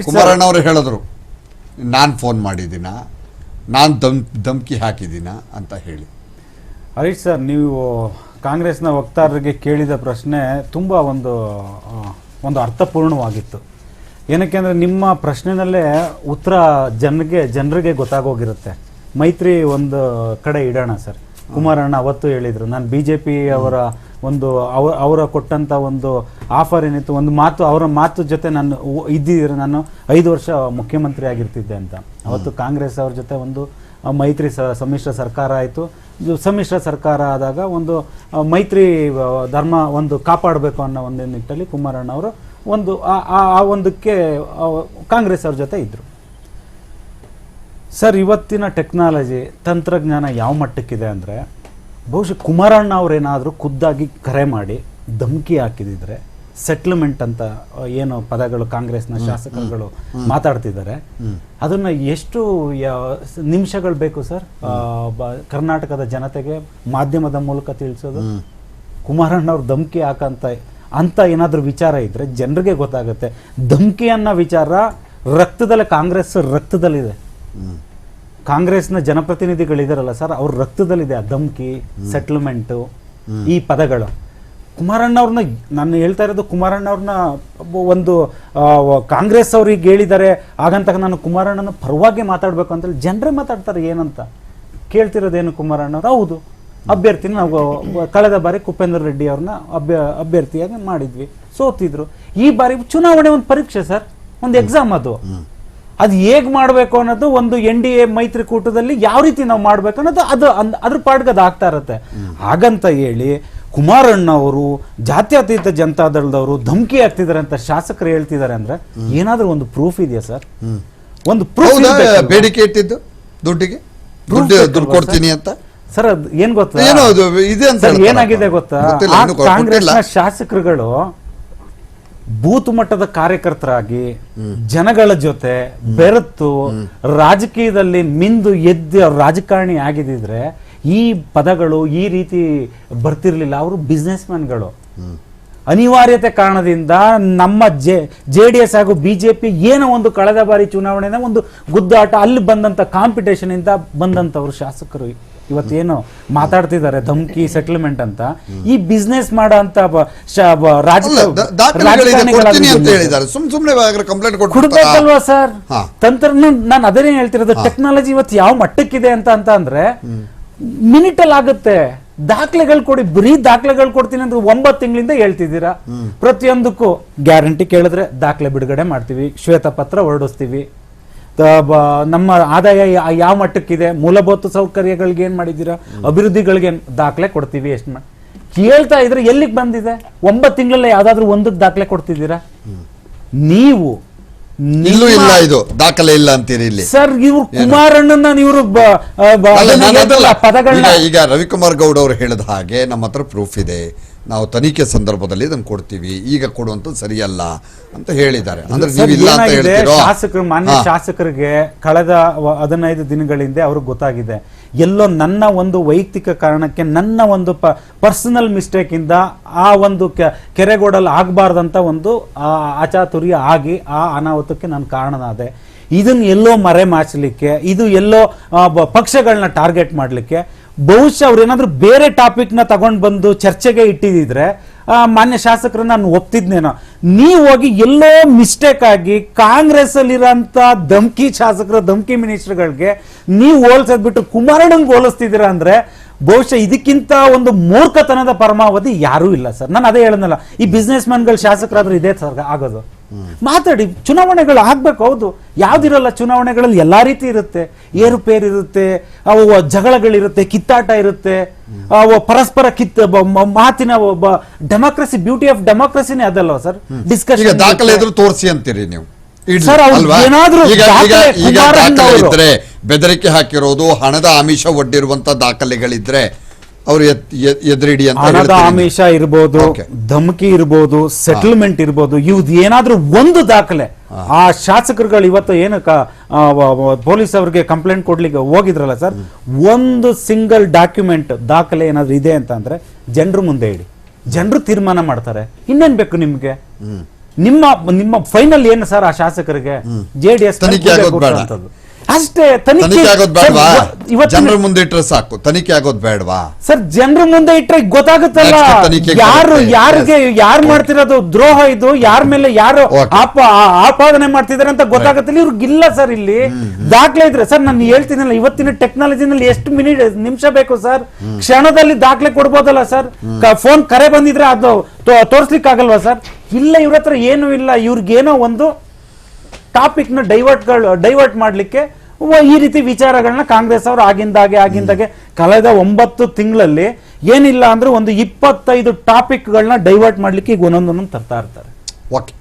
ಕುಮಾರಣ್ಣ ಅವರು ಹೇಳಿದ್ರು, ನಾನು ಫೋನ್ ಮಾಡಿದ್ದೀನ, ನಾನು ಧಮ್ಕಿ ಹಾಕಿದ್ದೀನ ಅಂತ ಹೇಳಿ. ಹರೀಶ್ ಸರ್, ನೀವು ಕಾಂಗ್ರೆಸ್ನ ವಕ್ತಾರರಿಗೆ ಕೇಳಿದ ಪ್ರಶ್ನೆ ತುಂಬ ಒಂದು ಅರ್ಥಪೂರ್ಣವಾಗಿತ್ತು. ಏನಕ್ಕೆ ಅಂದರೆ ನಿಮ್ಮ ಪ್ರಶ್ನೆನಲ್ಲೇ ಉತ್ತರ ಜನರಿಗೆ ಗೊತ್ತಾಗೋಗಿರುತ್ತೆ. ಮೈತ್ರಿ ಒಂದು ಕಡೆ ಇಡೋಣ ಸರ್. ಕುಮಾರಣ್ಣ ಅವತ್ತು ಹೇಳಿದರು, ನಾನು BJP ಅವರ ಅವರ ಕೊಟ್ಟಂಥ ಒಂದು ಆಫರ್ ಏನಿತ್ತು, ಒಂದು ಮಾತು, ಅವರ ಮಾತು ಜೊತೆ ನಾನು ಇದ್ದಿದ್ರೆ ನಾನು 5 ವರ್ಷ ಮುಖ್ಯಮಂತ್ರಿ ಆಗಿರ್ತಿದ್ದೆ ಅಂತ. ಅವತ್ತು ಕಾಂಗ್ರೆಸ್ ಅವ್ರ ಜೊತೆ ಒಂದು ಮೈತ್ರಿ ಸಮ್ಮಿಶ್ರ ಸರ್ಕಾರ ಆಯಿತು. ಸಮ್ಮಿಶ್ರ ಸರ್ಕಾರ ಆದಾಗ ಒಂದು ಮೈತ್ರಿ ಧರ್ಮ ಒಂದು ಕಾಪಾಡಬೇಕು ಅನ್ನೋ ಒಂದು ನಿಟ್ಟಲ್ಲಿ ಕುಮಾರಣ್ಣ ಅವರು ಒಂದಕ್ಕೆ ಕಾಂಗ್ರೆಸ್ ಅವ್ರ ಜೊತೆ ಇದ್ದರು. ಸರ್, ಇವತ್ತಿನ ಟೆಕ್ನಾಲಜಿ ತಂತ್ರಜ್ಞಾನ ಯಾವ ಮಟ್ಟಕ್ಕಿದೆ ಅಂದರೆ, ಬಹುಶಃ ಕುಮಾರಣ್ಣ ಅವರೇನಾದರೂ ಖುದ್ದಾಗಿ ಕರೆ ಮಾಡಿ ಧಮಕಿ ಹಾಕಿದಿದ್ರೆ, ಸೆಟ್ಲ್ಮೆಂಟ್ ಅಂತ ಏನು ಪದಗಳು ಕಾಂಗ್ರೆಸ್ನ ಶಾಸಕರುಗಳು ಮಾತಾಡ್ತಿದ್ದಾರೆ, ಅದನ್ನ ಎಷ್ಟು ನಿಮಿಷಗಳು ಬೇಕು ಸರ್ ಕರ್ನಾಟಕದ ಜನತೆಗೆ ಮಾಧ್ಯಮದ ಮೂಲಕ ತಿಳಿಸೋದು? ಕುಮಾರಣ್ಣ ಅವ್ರು ಧಮಕಿ ಅಂತ ಏನಾದರೂ ವಿಚಾರ ಇದ್ರೆ ಜನರಿಗೆ ಗೊತ್ತಾಗುತ್ತೆ. ಧಮಕಿ ಅನ್ನೋ ವಿಚಾರ ರಕ್ತದಲ್ಲೇ, ಕಾಂಗ್ರೆಸ್ ರಕ್ತದಲ್ಲಿದೆ. ಕಾಂಗ್ರೆಸ್ನ ಜನಪ್ರತಿನಿಧಿಗಳಿದಾರಲ್ಲ ಸರ್, ಅವ್ರ ರಕ್ತದಲ್ಲಿದೆ ಆ ಧಮಕಿ, ಸೆಟ್ಲ್ಮೆಂಟು, ಈ ಪದಗಳು. ಕುಮಾರಣ್ಣ ಅವ್ರನ್ನ, ನಾನು ಹೇಳ್ತಾ ಇರೋದು ಕುಮಾರಣ್ಣ ಅವ್ರನ್ನ ಒಂದು ಕಾಂಗ್ರೆಸ್ ಅವ್ರಿಗೆ ಹೇಳಿದ್ದಾರೆ, ಹಾಗಂತ ನಾನು ಕುಮಾರಣ್ಣನ ಪರವಾಗಿ ಮಾತಾಡಬೇಕು ಅಂತೇಳಿ ಜನರೇ ಮಾತಾಡ್ತಾರೆ. ಏನಂತ ಕೇಳ್ತಿರೋದೇನು ಕುಮಾರಣ್ಣ ಅವ್ರು? ಹೌದು, ಅಭ್ಯರ್ಥಿನ ನಾವು ಕಳೆದ ಬಾರಿ ಕುಪೇಂದ್ರ ರೆಡ್ಡಿ ಅವ್ರನ್ನ ಅಭ್ಯರ್ಥಿಯಾಗಿ ಮಾಡಿದ್ವಿ, ಸೋತಿದ್ರು. ಈ ಬಾರಿ ಚುನಾವಣೆ ಒಂದು ಪರೀಕ್ಷೆ ಸರ್, ಒಂದು ಎಕ್ಸಾಮ್. ಅದು ಹೇಗೆ ಮಾಡಬೇಕು ಅನ್ನೋದು, ಒಂದು NDA ಮೈತ್ರಿಕೂಟದಲ್ಲಿ ಯಾವ ರೀತಿ ನಾವು ಮಾಡ್ಬೇಕು ಅನ್ನೋದು ಅದ್ರ ಪಾಡ್ಗೆ ಅದು ಆಗ್ತಾ ಇರುತ್ತೆ. ಹಾಗಂತ ಹೇಳಿ ಕುಮಾರಣ್ಣ ಅವರು ಜಾತ್ಯತೀತ ಜನತಾದಳದವರು ಧಮಕಿ ಆಗ್ತಿದ್ದಾರೆ ಅಂತ ಶಾಸಕರು ಹೇಳ್ತಿದ್ದಾರೆ ಅಂದ್ರೆ ಏನಾದ್ರೂ ಒಂದು ಪ್ರೂಫ್ ಇದೆಯಾ ಸರ್? ಒಂದು ಪ್ರೂಫ್ ಬೇಡಿಕೆ ಇಟ್ಟಿದ್ದು ದುಡ್ಡು ಕೊಡ್ತೀನಿ ಅಂತ ಸರ್. ಅದು ಏನ್ ಗೊತ್ತಾ, ಏನಾಗಿದೆ ಗೊತ್ತಾ, ಕಾಂಗ್ರೆಸ್ನ ಶಾಸಕರುಗಳು ಬೂತ್ ಮಟ್ಟದ ಕಾರ್ಯಕರ್ತರಾಗಿ ಜನಗಳ ಜೊತೆ ಬೆರೆತು ರಾಜಕೀಯದಲ್ಲಿ ಮಿಂದು ಎದ್ದು ರಾಜಕಾರಣಿ ಆಗಿದ್ರೆ ಈ ಪದಗಳು ಈ ರೀತಿ ಬರ್ತಿರ್ಲಿಲ್ಲ. ಅವರು ಬಿಸ್ನೆಸ್ ಮ್ಯಾನ್ಗಳು. ಅನಿವಾರ್ಯತೆ ಕಾರಣದಿಂದ ನಮ್ಮ JDS ಹಾಗೂ BJP ಏನೋ ಒಂದು ಕಳೆದ ಬಾರಿ ಚುನಾವಣೆನ ಒಂದು ಗುದ್ದಾಟ, ಅಲ್ಲಿ ಬಂದಂತ ಕಾಂಪಿಟೇಷನ್ ಇಂದ ಬಂದಂತವ್ರು ಶಾಸಕರು ಇವತ್ತೇನು ಮಾತಾಡ್ತಿದ್ದಾರೆ ಧಮ್ಕಿ ಸೆಟಲ್ಮೆಂಟ್ ಅಂತ. ಈ ಬಿಸ್ನೆಸ್ ಮಾಡೋ ಅಂತ ಕೊಡ್ಬೇಕಲ್ವಾ ಸರ್? ತಂತ್ರಜ್ಞಾನ, ನಾನು ಅದೇನೇ ಹೇಳ್ತಿರೋದು, ಟೆಕ್ನಾಲಜಿ ಇವತ್ತು ಯಾವ ಮಟ್ಟಕ್ಕಿದೆ ಅಂತ ಅಂದ್ರೆ ಮಿನಿಟ್ ಅಲ್ಲಿ ಆಗುತ್ತೆ. ದಾಖಲೆಗಳು ಕೊಡಿ, ಬರೀ ದಾಖಲೆಗಳು ಕೊಡ್ತೀನಿ ಅಂದ್ರೆ 9 ತಿಂಗಳಿಂದ ಹೇಳ್ತಿದ್ದೀರಾ. ಪ್ರತಿಯೊಂದಕ್ಕೂ ಗ್ಯಾರಂಟಿ ಕೇಳಿದ್ರೆ ದಾಖಲೆ ಬಿಡುಗಡೆ ಮಾಡ್ತೀವಿ, ಶ್ವೇತಪತ್ರ ಹೊರಡಿಸ್ತೀವಿ. ನಮ್ಮ ಆದಾಯ ಯಾವ ಮಟ್ಟಕ್ಕಿದೆ, ಮೂಲಭೂತ ಸೌಕರ್ಯಗಳಿಗೆ ಏನ್ ಮಾಡಿದ್ದೀರಾ, ಅಭಿವೃದ್ಧಿಗಳಿಗೆ ದಾಖಲೆ ಕೊಡ್ತೀವಿ. ಎಷ್ಟು ಕೇಳ್ತಾ ಇದ್ರೆ ಎಲ್ಲಿಗೆ ಬಂದಿದೆ? 9 ತಿಂಗಳಲ್ಲಿ ಯಾವ್ದಾದ್ರು ಒಂದಕ್ಕೆ ದಾಖಲೆ ಕೊಡ್ತಿದ್ದೀರಾ ನೀವು? ಇಲ್ಲೂ ಇಲ್ಲ, ಇದು ದಾಖಲೆ ಇಲ್ಲ ಅಂತೀರಿ ಇಲ್ಲಿ ಸರ್. ಇವ್ರು ಕುಮಾರಣ್ಣನ ಇವರು ಪದಗಳನ್ನ, ಈಗ ರವಿಕುಮಾರ್ ಗೌಡ ಅವರು ಹೇಳಿದ ಹಾಗೆ ನಮ್ಮ ಹತ್ರ ಪ್ರೂಫ್ ಇದೆ, ನಾವು ತನಿಖೆ ಸಂದರ್ಭದಲ್ಲಿ ಇದನ್ನು ಕೊಡ್ತೀವಿ, ಈಗ ಕೊಡುವಂಥದ್ದು ಸರಿಯಲ್ಲ ಅಂತ ಹೇಳಿದ್ದಾರೆ. ಅಂದ್ರೆ ಶಾಸಕರು, ಮಾನ್ಯ ಶಾಸಕರಿಗೆ ಕಳೆದ 15 ದಿನಗಳಿಂದ ಅವ್ರಿಗೆ ಗೊತ್ತಾಗಿದೆ, ಎಲ್ಲೋ ನನ್ನ ಒಂದು ವೈಯಕ್ತಿಕ ಕಾರಣಕ್ಕೆ, ನನ್ನ ಒಂದು ಪರ್ಸನಲ್ ಮಿಸ್ಟೇಕ್ ಇಂದ ಆ ಒಂದು ಕೆರೆಗೋಡಲ್ಲಿ ಆಗಬಾರ್ದಂತ ಒಂದು ಅಚಾತುರ್ಯ ಆಗಿ ಆ ಅನಾಹುತಕ್ಕೆ ನಾನು ಕಾರಣನಾದೆ. ಇದನ್ನ ಎಲ್ಲೋ ಮರೆ ಮಾಚಲಿಕ್ಕೆ, ಇದು ಎಲ್ಲೋ ಪಕ್ಷಗಳನ್ನ ಟಾರ್ಗೆಟ್ ಮಾಡಲಿಕ್ಕೆ, ಬಹುಶಃ ಅವ್ರೇನಾದ್ರೂ ಬೇರೆ ಟಾಪಿಕ್ ನ ತಗೊಂಡ್ ಬಂದು ಚರ್ಚೆಗೆ ಇಟ್ಟಿದ್ರೆ ಮಾನ್ಯ ಶಾಸಕರು ನಾನು ಒಪ್ತಿದ್ನೇನೋ. ನೀವು ಹೋಗಿ ಎಲ್ಲೋ ಮಿಸ್ಟೇಕ್ ಆಗಿ ಕಾಂಗ್ರೆಸ್ ಅಲ್ಲಿರೋಂಥ ಧಮ್ಕಿ ಶಾಸಕರು, ಧಮ್ಕಿ ಮಿನಿಸ್ಟರ್ಗಳಿಗೆ ನೀವು ಹೋಲಿಸೋದ್ಬಿಟ್ಟು ಕುಮಾರಣ್ಣಂಗೆ ಹೋಲಿಸ್ತಿದ್ದೀರಾ ಅಂದ್ರೆ ಬಹುಶಃ ಇದಕ್ಕಿಂತ ಒಂದು ಮೂರ್ಖತನದ ಪರಮಾವಧಿ ಯಾರೂ ಇಲ್ಲ ಸರ್. ನಾನು ಅದೇ ಹೇಳೋದಲ್ಲ, ಈ ಬಿಸ್ನೆಸ್ ಮ್ಯಾನ್ಗಳು ಶಾಸಕರಾದ್ರೂ ಇದೇ ಸರ್ ಆಗೋದು. ಮಾತಾಡಿ, ಚುನಾವಣೆಗಳು ಆಗ್ಬೇಕು. ಹೌದು, ಯಾವ್ದಿರಲ್ಲ, ಚುನಾವಣೆಗಳಲ್ಲಿ ಎಲ್ಲಾ ರೀತಿ ಇರುತ್ತೆ, ಏರುಪೇರು ಇರುತ್ತೆ, ಅವು ಜಗಳಗಳಿರುತ್ತೆ, ಕಿತ್ತಾಟ ಇರುತ್ತೆ, ಪರಸ್ಪರ ಮಾತಿನ ಡೆಮಾಕ್ರಸಿ, ಬ್ಯೂಟಿ ಆಫ್ ಡೆಮಾಕ್ರಸಿನೇ ಅದಲ್ವ ಸರ್. ಡಿಸ್ಕಷನ್ ದಾಖಲೆ ತೋರಿಸಿ ಅಂತೀರಿ ನೀವು. ಬೆದರಿಕೆ ಹಾಕಿರೋದು, ಹಣದ ಆಮಿಷ ಒಡ್ಡಿರುವಂತ ದಾಖಲೆಗಳಿದ್ರೆ ಅವರು ಎದುರಿಡಿ ಅಂತ, ಹಣದ ಆಮಿಷ ಇರ್ಬೋದು, ಧಮಕಿ ಇರ್ಬೋದು, ಸೆಟಲ್ಮೆಂಟ್ ಇರ್ಬೋದು, ಇವ್ದು ಏನಾದ್ರೂ ಒಂದು ದಾಖಲೆ ಆ ಶಾಸಕರುಗಳು ಇವತ್ತು ಏನು ಪೊಲೀಸ್ ಅವ್ರಿಗೆ ಕಂಪ್ಲೇಂಟ್ ಕೊಡ್ಲಿಕ್ಕೆ ಹೋಗಿದ್ರಲ್ಲ ಸರ್, ಒಂದು ಸಿಂಗಲ್ ಡಾಕ್ಯುಮೆಂಟ್ ದಾಖಲೆ ಏನಾದ್ರೂ ಇದೆ ಅಂತ ಅಂದ್ರೆ ಜನರು ಮುಂದೆ ಇಡಿ, ಜನರು ತೀರ್ಮಾನ ಮಾಡ್ತಾರೆ. ಇನ್ನೇನ್ ಬೇಕು ನಿಮ್ಗೆ? ನಿಮ್ಮ ಫೈನಲ್ ಏನು ಸರ್ ಆ ಶಾಸಕರಿಗೆ JDS ತನಿಖೆ ಆಗೋದು ಬೇಡ. ಅಷ್ಟೇ. ತನಿಖೆ ಆಗೋದು ಬೇಡವಾ? ಇವತ್ತು ಜನರ ಮುಂದೆ ಇಟ್ರೆ ಸಾಕು, ತನಿಖೆ ಆಗೋದು ಬೇಡವಾ? ಸರ್ ಜನರ ಮುಂದೆ ಇಟ್ರೆ ಗೊತ್ತಾಗುತ್ತಲ್ಲ Next ತನಿಖೆಗೆ ಯಾರು ಬರುತ್ತೆ. ಯಾರಿಗೆ ಯಾರು ಮಾಡ್ತಿರೋದು ದ್ರೋಹ ಇದು, ಯಾರ ಮೇಲೆ ಯಾರು Okay. ಆಪಾದನೆ ಮಾಡ್ತಿದ್ದಾರೆ ಅಂತ ಗೊತ್ತಾಗುತ್ತಿಲ್ಲ. ಇವ್ರಿಗಿಲ್ಲ ಸರ್ ಇಲ್ಲಿ ದಾಖಲೆ ಇದ್ರೆ. ಸರ್ ನಾನು ಹೇಳ್ತೀನಲ್ಲ, ಇವತ್ತಿನ ಟೆಕ್ನಾಲಜಿನಲ್ಲಿ ಎಷ್ಟು ನಿಮಿಷ ಬೇಕು ಸರ್? ಕ್ಷಣದಲ್ಲಿ ದಾಖಲೆ ಕೊಡ್ಬೋದಲ್ಲ ಸರ್? ಫೋನ್ ಕರೆ ಬಂದಿದ್ರೆ ಅದು ತೋರ್ಸ್ಲಿಕ್ಕೆ ಆಗಲ್ವಾ ಸರ್? ಇಲ್ಲ, ಇವ್ರ ಹತ್ರ ಏನೂ ಇಲ್ಲ. ಇವ್ರಿಗೇನೋ ಒಂದು ಟಾಪಿಕ್ ನ ಡೈವರ್ಟ್ ಮಾಡ್ಲಿಕ್ಕೆ ಈ ರೀತಿ ವಿಚಾರಗಳನ್ನ ಕಾಂಗ್ರೆಸ್ ಅವರು ಆಗಿಂದಾಗೆ ಕಳೆದ 9 ತಿಂಗಳಲ್ಲಿ ಏನಿಲ್ಲ ಅಂದ್ರೆ ಒಂದು 25 ಟಾಪಿಕ್ಗಳನ್ನ ಡೈವರ್ಟ್ ಮಾಡ್ಲಿಕ್ಕೆ ಈಗ ಒಂದೊಂದೊಂದೊಂದು ತರ್ತಾ ಇರ್ತಾರೆ. ಓಕೆ.